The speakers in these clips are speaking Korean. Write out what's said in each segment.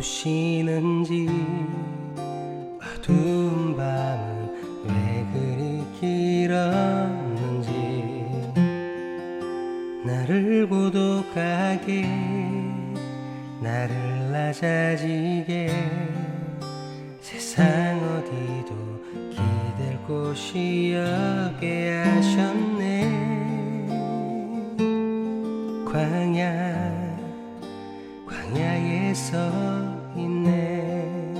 두시는지 어두운 밤은 왜 그리 길었는지 나를 고독하게 나를 낮아지게 세상 어디도 기댈 곳이 없게 하셨네. 광야에 서 있네.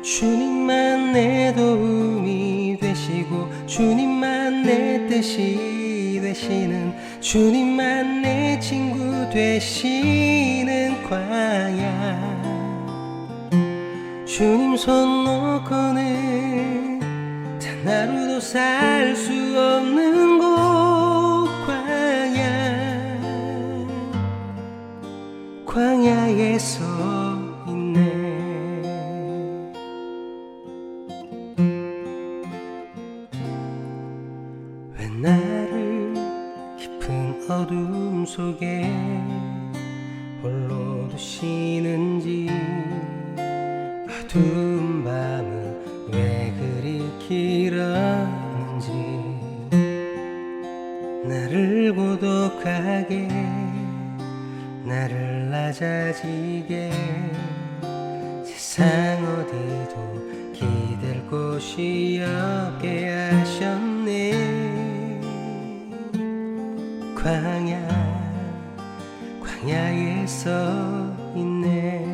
주님만 내 도움이 되시고 주님만 내 뜻이 되시는 주님만 내 친구 되시는 광야. 주님 손 놓고는 단 하루도 살 수 없는 곳 광야에 서 있네. 왜 나를 깊은 어둠 속에 홀로 두시는지 어두운 밤은 왜 그리 길었는지 나를 고독하게 나를 낮아지게 세상 어디도 기댈 곳이 없게 하셨네. 광야에 서 있네.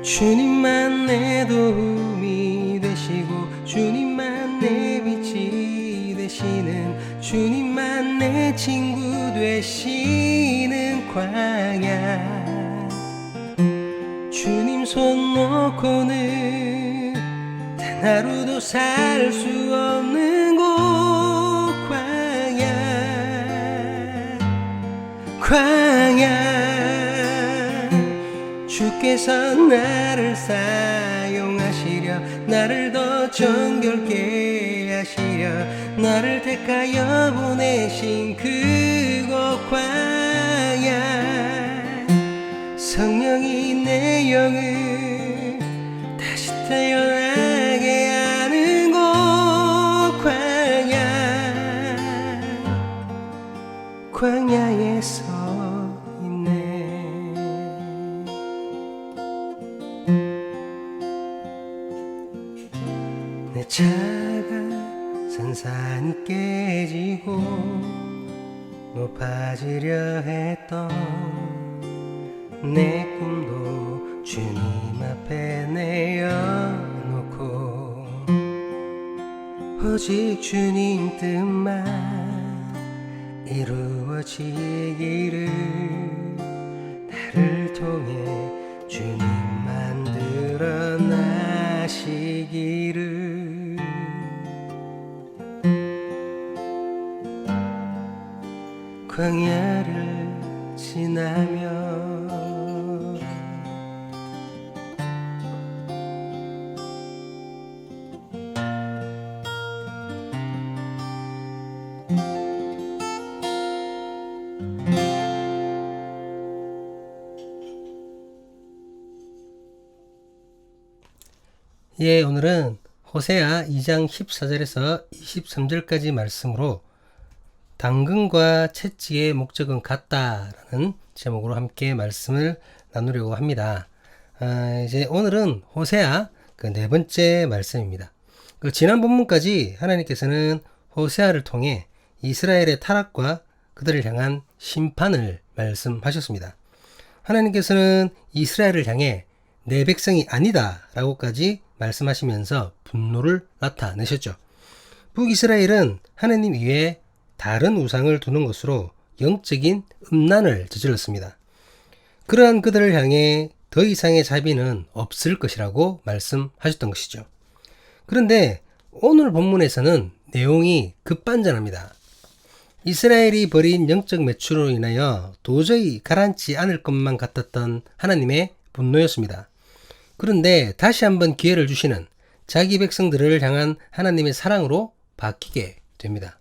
주님만 내 도움이 되시고 주님만 내 빛이 되시는 주님만 내 친구 되시는 광야. 주님 손 놓고는 단 하루도 살 수 없는 곳 광야. 주께서 나를 사용하시려 나를 더 정결케 하시려 나를 택하여 보내신 그곳 광야. 성령이 내 영을 다시 태어나게 하는 곳 광야에 서 있네. 내 차가 산산이 깨지고 높아지려 했던 내 꿈도 주님 앞에 내어놓고 오직 주님 뜻만 이루어지기를 나를 통해 주님 만들어 나시기를. 광야를 지나며 오늘은 호세아 2장 14절에서 23절까지 말씀으로 당근과 채찍의 목적은 같다라는 제목으로 함께 말씀을 나누려고 합니다. 이제 오늘은 호세아 네 번째 말씀입니다. 지난 본문까지 하나님께서는 호세아를 통해 이스라엘의 타락과 그들을 향한 심판을 말씀하셨습니다. 하나님께서는 이스라엘을 향해 내 백성이 아니다 라고까지 말씀하시면서 분노를 나타내셨죠. 북이스라엘은 하나님 이외에 다른 우상을 두는 것으로 영적인 음란을 저질렀습니다. 그러한 그들을 향해 더 이상의 자비는 없을 것이라고 말씀하셨던 것이죠. 그런데 오늘 본문에서는 내용이 급반전합니다. 이스라엘이 벌인 영적 매출로 인하여 도저히 가라앉지 않을 것만 같았던 하나님의 분노였습니다. 그런데 다시 한번 기회를 주시는 자기 백성들을 향한 하나님의 사랑으로 바뀌게 됩니다.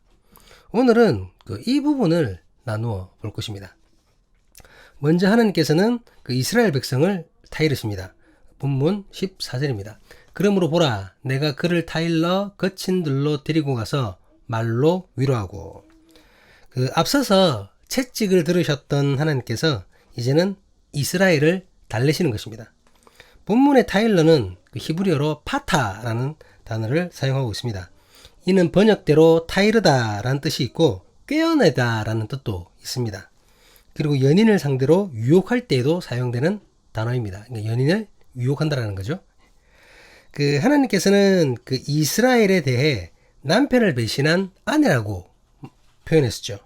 오늘은 이 부분을 나누어 볼 것입니다. 먼저 하나님께서는 이스라엘 백성을 타이르십니다. 본문 14절입니다. 그러므로 보라, 내가 그를 타일러 거친 들로 데리고 가서 말로 위로하고. 앞서서 채찍을 들으셨던 하나님께서 이제는 이스라엘을 달래시는 것입니다. 본문의 타일러는 히브리어로 파타라는 단어를 사용하고 있습니다. 이는 번역대로 타이르다라는 뜻이 있고 꿰어내다라는 뜻도 있습니다. 그리고 연인을 상대로 유혹할 때에도 사용되는 단어입니다. 그러니까 연인을 유혹한다라는 거죠. 하나님께서는 이스라엘에 대해 남편을 배신한 아내라고 표현했었죠.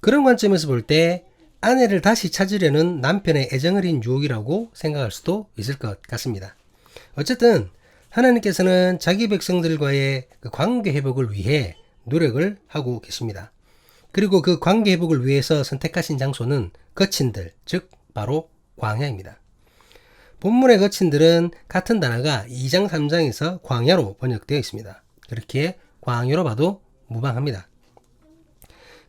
그런 관점에서 볼 때 아내를 다시 찾으려는 남편의 애정 어린 유혹이라고 생각할 수도 있을 것 같습니다. 어쨌든 하나님께서는 자기 백성들과의 관계 회복을 위해 노력을 하고 계십니다. 그리고 그 관계 회복을 위해서 선택하신 장소는 거친들, 즉 바로 광야입니다. 본문의 거친들은 같은 단어가 2장 3장에서 광야로 번역되어 있습니다. 그렇기에 광야로 봐도 무방합니다.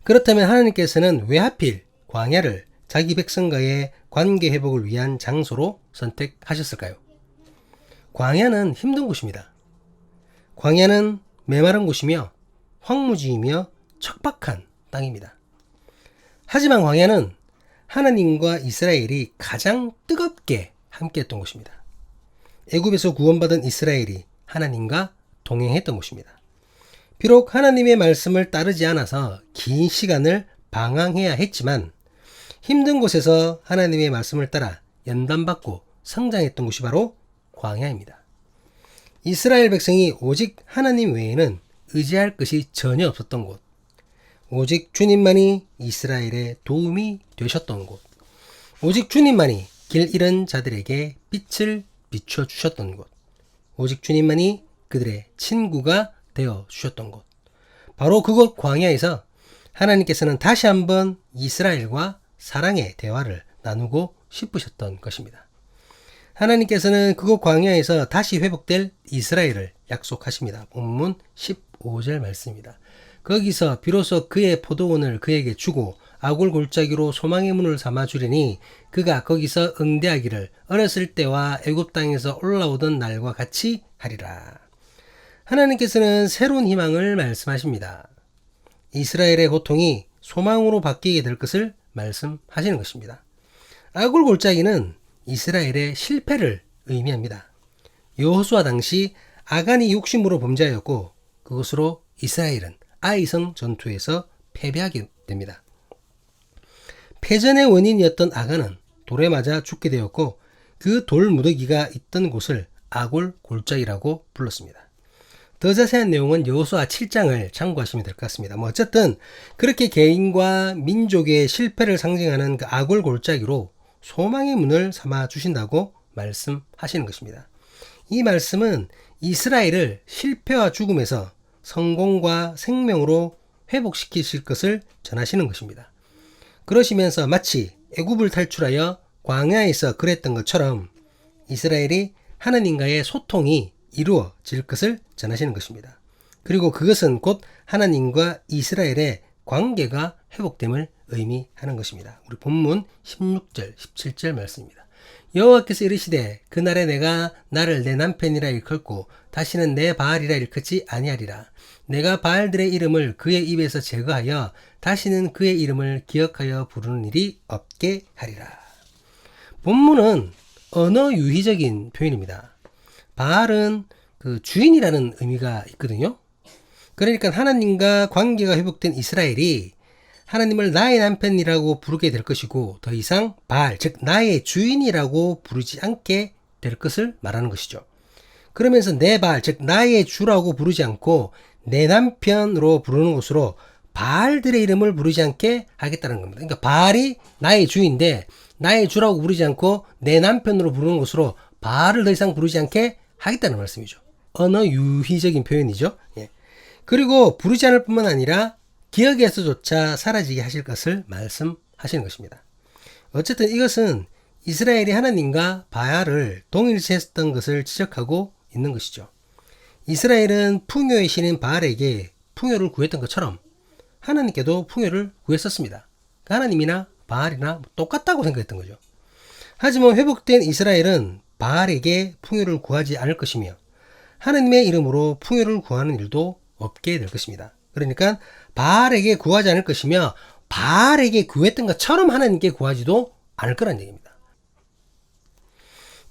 그렇다면 하나님께서는 왜 하필 광야를 자기 백성과의 관계 회복을 위한 장소로 선택하셨을까요? 광야는 힘든 곳입니다. 광야는 메마른 곳이며 황무지이며 척박한 땅입니다. 하지만 광야는 하나님과 이스라엘이 가장 뜨겁게 함께했던 곳입니다. 애굽에서 구원받은 이스라엘이 하나님과 동행했던 곳입니다. 비록 하나님의 말씀을 따르지 않아서 긴 시간을 방황해야 했지만 힘든 곳에서 하나님의 말씀을 따라 연단받고 성장했던 곳이 바로 광야입니다. 이스라엘 백성이 오직 하나님 외에는 의지할 것이 전혀 없었던 곳, 오직 주님만이 이스라엘의 도움이 되셨던 곳, 오직 주님만이 길 잃은 자들에게 빛을 비춰주셨던 곳, 오직 주님만이 그들의 친구가 되어 주셨던 곳, 바로 그곳 광야에서 하나님께서는 다시 한번 이스라엘과 사랑의 대화를 나누고 싶으셨던 것입니다. 하나님께서는 그곳 광야에서 다시 회복될 이스라엘을 약속하십니다. 본문 15절 말씀입니다. 거기서 비로소 그의 포도원을 그에게 주고 아굴 골짜기로 소망의 문을 삼아 주리니 그가 거기서 응대하기를 어렸을 때와 애굽 땅에서 올라오던 날과 같이 하리라. 하나님께서는 새로운 희망을 말씀하십니다. 이스라엘의 고통이 소망으로 바뀌게 될 것을 말씀하시는 것입니다. 아굴 골짜기는 이스라엘의 실패를 의미합니다. 여호수아 당시 아간이 욕심으로 범죄하였고 그것으로 이스라엘은 아이성 전투에서 패배하게 됩니다. 패전의 원인이었던 아간은 돌에 맞아 죽게 되었고 그 돌 무더기가 있던 곳을 아골 골짜기라고 불렀습니다. 더 자세한 내용은 여호수아 7장을 참고하시면 될 것 같습니다. 어쨌든 그렇게 개인과 민족의 실패를 상징하는 그 아골 골짜기로 소망의 문을 삼아 주신다고 말씀하시는 것입니다. 이 말씀은 이스라엘을 실패와 죽음에서 성공과 생명으로 회복시키실 것을 전하시는 것입니다. 그러시면서 마치 애굽을 탈출하여 광야에서 그랬던 것처럼 이스라엘이 하나님과의 소통이 이루어질 것을 전하시는 것입니다. 그리고 그것은 곧 하나님과 이스라엘의 관계가 회복됨을 의미하는 것입니다. 우리 본문 16절, 17절 말씀입니다. 여호와께서 이르시되 그날에 내가 나를 내 남편이라 일컫고 다시는 내 바알이라 일컫지 아니하리라. 내가 바알들의 이름을 그의 입에서 제거하여 다시는 그의 이름을 기억하여 부르는 일이 없게 하리라. 본문은 언어 유희적인 표현입니다. 바알은 주인이라는 의미가 있거든요. 그러니까 하나님과 관계가 회복된 이스라엘이 하나님을 나의 남편이라고 부르게 될 것이고 더 이상 바알, 즉 나의 주인이라고 부르지 않게 될 것을 말하는 것이죠. 그러면서 내 바알, 즉 나의 주라고 부르지 않고 내 남편으로 부르는 것으로 바알들의 이름을 부르지 않게 하겠다는 겁니다. 그러니까 바알이 나의 주인데 나의 주라고 부르지 않고 내 남편으로 부르는 것으로 바알을 더 이상 부르지 않게 하겠다는 말씀이죠. 언어 유희적인 표현이죠. 예. 그리고 부르지 않을 뿐만 아니라 기억에서조차 사라지게 하실 것을 말씀하시는 것입니다. 어쨌든 이것은 이스라엘이 하나님과 바알을 동일시했던 것을 지적하고 있는 것이죠. 이스라엘은 풍요의 신인 바알에게 풍요를 구했던 것처럼 하나님께도 풍요를 구했었습니다. 하나님이나 바알이나 똑같다고 생각했던 거죠. 하지만 회복된 이스라엘은 바알에게 풍요를 구하지 않을 것이며 하나님의 이름으로 풍요를 구하는 일도 없게 될 것입니다. 그러니까 바알에게 구하지 않을 것이며 바알에게 구했던 것처럼 하나님께 구하지도 않을 거란 얘기입니다.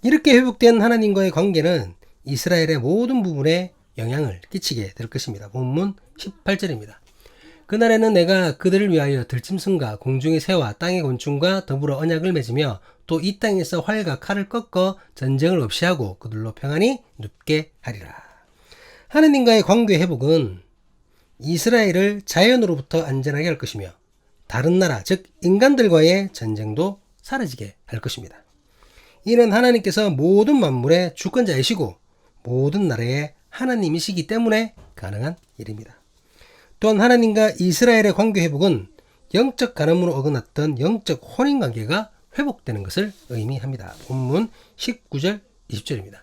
이렇게 회복된 하나님과의 관계는 이스라엘의 모든 부분에 영향을 끼치게 될 것입니다. 본문 18절입니다. 그날에는 내가 그들을 위하여 들짐승과 공중의 새와 땅의 곤충과 더불어 언약을 맺으며 또 이 땅에서 활과 칼을 꺾어 전쟁을 없이 하고 그들로 평안히 눕게 하리라. 하나님과의 관계 회복은 이스라엘을 자연으로부터 안전하게 할 것이며 다른 나라 즉 인간들과의 전쟁도 사라지게 할 것입니다. 이는 하나님께서 모든 만물의 주권자이시고 모든 나라의 하나님이시기 때문에 가능한 일입니다. 또한 하나님과 이스라엘의 관계 회복은 영적 간음으로 어긋났던 영적 혼인관계가 회복되는 것을 의미합니다. 본문 19절 20절입니다.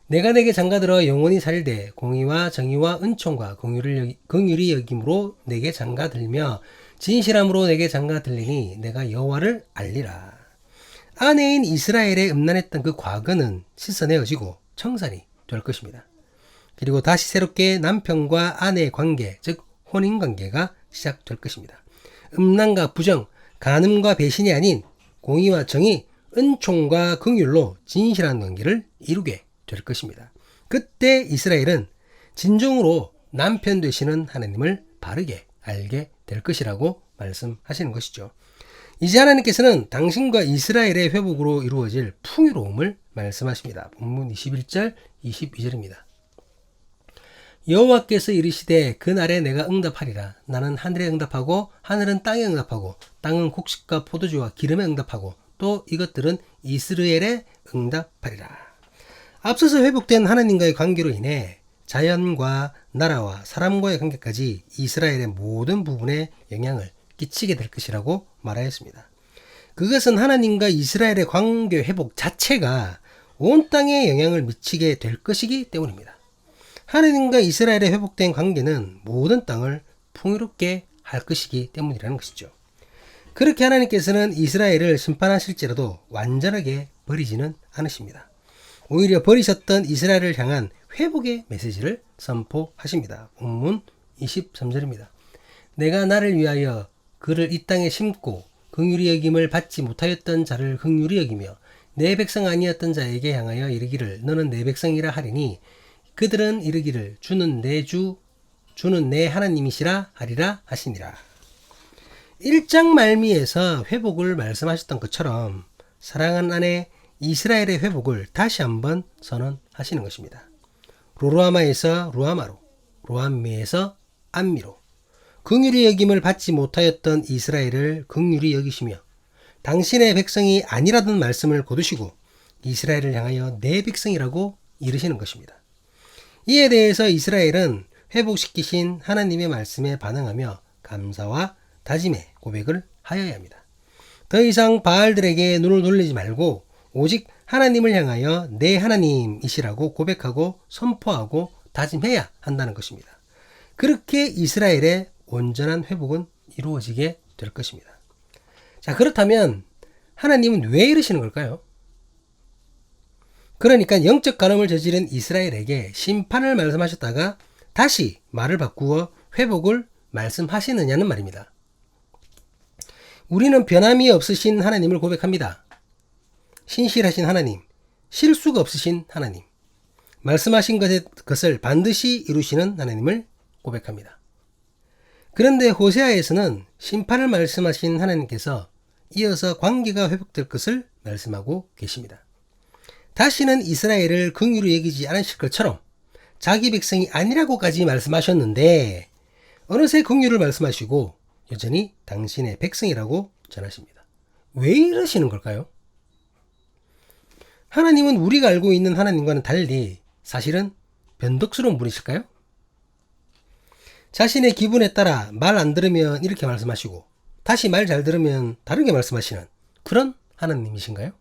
내가 내게 장가들어 영원히 살되 공의와 정의와 은총과 긍휼이 여김으로 내게 장가들며 진실함으로 내게 장가들리니 내가 여호와를 알리라. 아내인 이스라엘의 음란했던 그 과거는 씻어내어지고 청산이 될 것입니다. 그리고 다시 새롭게 남편과 아내의 관계, 즉 혼인관계가 시작될 것입니다. 음란과 부정, 간음과 배신이 아닌 공의와 정의, 은총과 긍휼로 진실한 관계를 이루게 될 것입니다. 그때 이스라엘은 진정으로 남편 되시는 하나님을 바르게 알게 될 것이라고 말씀하시는 것이죠. 이제 하나님께서는 당신과 이스라엘의 회복으로 이루어질 풍요로움을 말씀하십니다. 본문 21절 22절입니다. 여호와께서 이르시되 그날에 내가 응답하리라. 나는 하늘에 응답하고 하늘은 땅에 응답하고 땅은 곡식과 포도주와 기름에 응답하고 또 이것들은 이스라엘에 응답하리라. 앞서서 회복된 하나님과의 관계로 인해 자연과 나라와 사람과의 관계까지 이스라엘의 모든 부분에 영향을 끼치게 될 것이라고 말하였습니다. 그것은 하나님과 이스라엘의 관계 회복 자체가 온 땅에 영향을 미치게 될 것이기 때문입니다. 하나님과 이스라엘의 회복된 관계는 모든 땅을 풍요롭게 할 것이기 때문이라는 것이죠. 그렇게 하나님께서는 이스라엘을 심판하실지라도 완전하게 버리지는 않으십니다. 오히려 버리셨던 이스라엘을 향한 회복의 메시지를 선포하십니다. 본문 23절입니다. 내가 나를 위하여 그를 이 땅에 심고 긍휼히 여김을 받지 못하였던 자를 긍휼히 여기며 내 백성 아니었던 자에게 향하여 이르기를 너는 내 백성이라 하리니 그들은 이르기를 주는 내 하나님이시라 하리라 하시니라. 1장 말미에서 회복을 말씀하셨던 것처럼 사랑하는 아내 이스라엘의 회복을 다시 한번 선언하시는 것입니다. 로루하마에서 루하마로, 로암미에서 암미로 긍휼히 여김을 받지 못하였던 이스라엘을 긍휼히 여기시며 당신의 백성이 아니라던 말씀을 거두시고 이스라엘을 향하여 내 백성이라고 이르시는 것입니다. 이에 대해서 이스라엘은 회복시키신 하나님의 말씀에 반응하며 감사와 다짐의 고백을 하여야 합니다. 더 이상 바알들에게 눈을 돌리지 말고 오직 하나님을 향하여 내 하나님이시라고 고백하고 선포하고 다짐해야 한다는 것입니다. 그렇게 이스라엘의 온전한 회복은 이루어지게 될 것입니다. 자, 그렇다면 하나님은 왜 이러시는 걸까요? 그러니까 영적 간음을 저지른 이스라엘에게 심판을 말씀하셨다가 다시 말을 바꾸어 회복을 말씀하시느냐는 말입니다. 우리는 변함이 없으신 하나님을 고백합니다. 신실하신 하나님, 실수가 없으신 하나님, 말씀하신 것을 반드시 이루시는 하나님을 고백합니다. 그런데 호세아에서는 심판을 말씀하신 하나님께서 이어서 관계가 회복될 것을 말씀하고 계십니다. 다시는 이스라엘을 긍휼히 여기지 않으실 것처럼 자기 백성이 아니라고까지 말씀하셨는데 어느새 긍휼을 말씀하시고 여전히 당신의 백성이라고 전하십니다. 왜 이러시는 걸까요? 하나님은 우리가 알고 있는 하나님과는 달리 사실은 변덕스러운 분이실까요? 자신의 기분에 따라 말 안 들으면 이렇게 말씀하시고 다시 말 잘 들으면 다르게 말씀하시는 그런 하나님이신가요?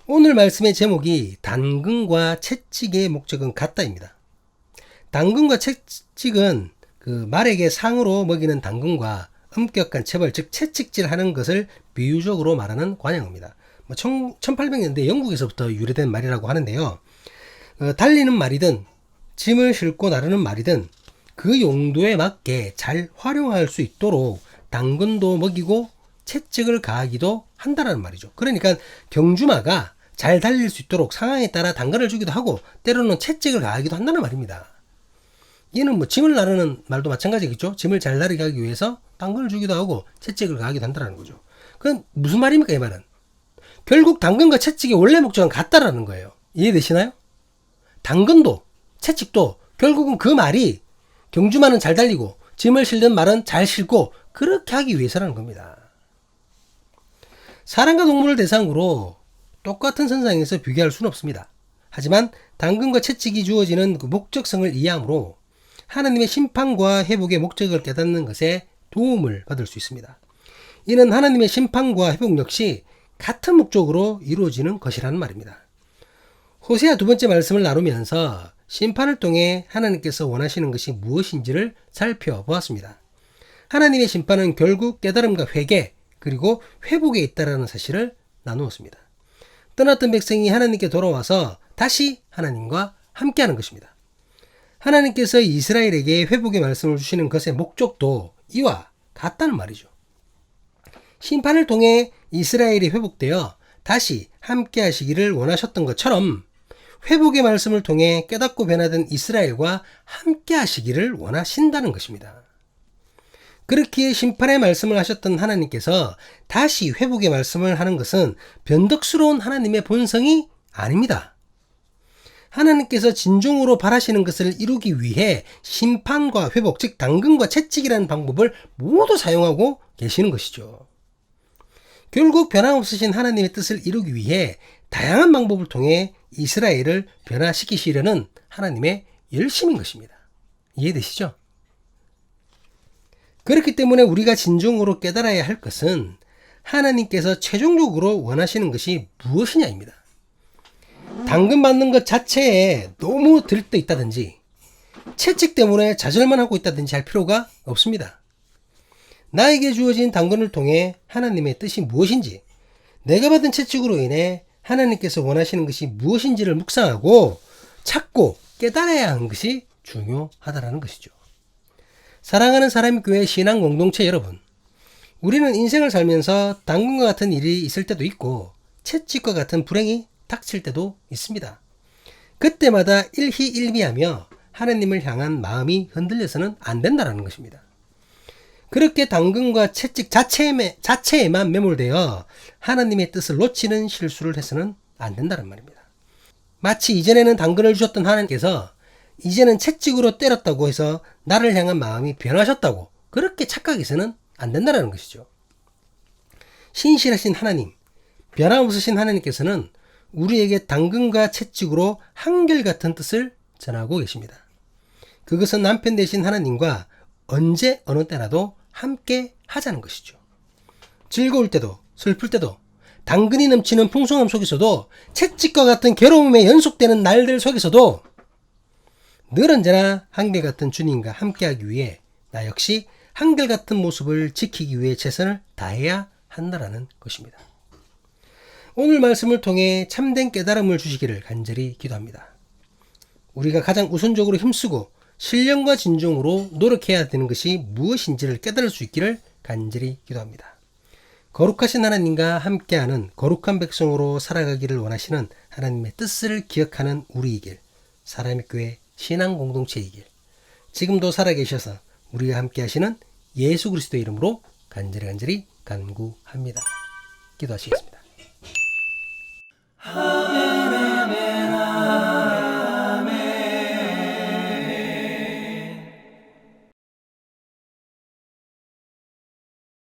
오늘 말씀의 제목이 당근과 채찍의 목적은 같다입니다. 당근과 채찍은 그 말에게 상으로 먹이는 당근과 엄격한 체벌, 즉 채찍질하는 것을 비유적으로 말하는 관용어입니다. 1800년대 영국에서부터 유래된 말이라고 하는데요. 달리는 말이든 짐을 싣고 나르는 말이든 그 용도에 맞게 잘 활용할 수 있도록 당근도 먹이고 채찍을 가하기도 한다는 말이죠. 그러니까 경주마가 잘 달릴 수 있도록 상황에 따라 당근을 주기도 하고 때로는 채찍을 가하기도 한다는 말입니다. 얘는 뭐 짐을 나르는 말도 마찬가지겠죠. 짐을 잘 나르게 하기 위해서 당근을 주기도 하고 채찍을 가하기도 한다는 거죠. 그건 무슨 말입니까, 이 말은? 결국 당근과 채찍의 원래 목적은 같다라는 거예요. 이해되시나요? 당근도 채찍도 결국은 그 말이 경주마는 잘 달리고 짐을 실는 말은 잘 싣고 그렇게 하기 위해서라는 겁니다. 사람과 동물을 대상으로 똑같은 선상에서 비교할 수는 없습니다. 하지만 당근과 채찍이 주어지는 그 목적성을 이해함으로 하나님의 심판과 회복의 목적을 깨닫는 것에 도움을 받을 수 있습니다. 이는 하나님의 심판과 회복 역시 같은 목적으로 이루어지는 것이라는 말입니다. 호세아 두 번째 말씀을 나누면서 심판을 통해 하나님께서 원하시는 것이 무엇인지를 살펴보았습니다. 하나님의 심판은 결국 깨달음과 회개 그리고 회복에 있다는 사실을 나누었습니다. 떠났던 백성이 하나님께 돌아와서 다시 하나님과 함께하는 것입니다. 하나님께서 이스라엘에게 회복의 말씀을 주시는 것의 목적도 이와 같다는 말이죠. 심판을 통해 이스라엘이 회복되어 다시 함께 하시기를 원하셨던 것처럼 회복의 말씀을 통해 깨닫고 변화된 이스라엘과 함께 하시기를 원하신다는 것입니다. 그렇기에 심판의 말씀을 하셨던 하나님께서 다시 회복의 말씀을 하는 것은 변덕스러운 하나님의 본성이 아닙니다. 하나님께서 진정으로 바라시는 것을 이루기 위해 심판과 회복, 즉 당근과 채찍이라는 방법을 모두 사용하고 계시는 것이죠. 결국 변함없으신 하나님의 뜻을 이루기 위해 다양한 방법을 통해 이스라엘을 변화시키시려는 하나님의 열심인 것입니다. 이해되시죠? 그렇기 때문에 우리가 진정으로 깨달아야 할 것은 하나님께서 최종적으로 원하시는 것이 무엇이냐입니다. 당근 받는 것 자체에 너무 들떠 있다든지 채찍 때문에 좌절만 하고 있다든지 할 필요가 없습니다. 나에게 주어진 당근을 통해 하나님의 뜻이 무엇인지, 내가 받은 채찍으로 인해 하나님께서 원하시는 것이 무엇인지를 묵상하고 찾고 깨달아야 하는 것이 중요하다는 것이죠. 사랑하는 사람교회 신앙 공동체 여러분, 우리는 인생을 살면서 당근과 같은 일이 있을 때도 있고 채찍과 같은 불행이 닥칠 때도 있습니다. 그때마다 일희일비하며 하나님을 향한 마음이 흔들려서는 안 된다는 것입니다. 그렇게 당근과 채찍 자체에만 매몰되어 하나님의 뜻을 놓치는 실수를 해서는 안 된다는 말입니다. 마치 이전에는 당근을 주셨던 하나님께서 이제는 채찍으로 때렸다고 해서 나를 향한 마음이 변하셨다고 그렇게 착각해서는 안 된다는 것이죠. 신실하신 하나님, 변함없으신 하나님께서는 우리에게 당근과 채찍으로 한결같은 뜻을 전하고 계십니다. 그것은 남편 되신 하나님과 언제 어느 때라도 함께 하자는 것이죠. 즐거울 때도 슬플 때도 당근이 넘치는 풍성함 속에서도 채찍과 같은 괴로움에 연속되는 날들 속에서도 늘 언제나 한결같은 주님과 함께하기 위해 나 역시 한결같은 모습을 지키기 위해 최선을 다해야 한다라는 것입니다. 오늘 말씀을 통해 참된 깨달음을 주시기를 간절히 기도합니다. 우리가 가장 우선적으로 힘쓰고 신령과 진정으로 노력해야 되는 것이 무엇인지를 깨달을 수 있기를 간절히 기도합니다. 거룩하신 하나님과 함께하는 거룩한 백성으로 살아가기를 원하시는 하나님의 뜻을 기억하는 우리이길, 사람의 교회 신앙 공동체이길, 지금도 살아계셔서 우리와 함께하시는 예수 그리스도의 이름으로 간절히 간구합니다. 기도하시겠습니다.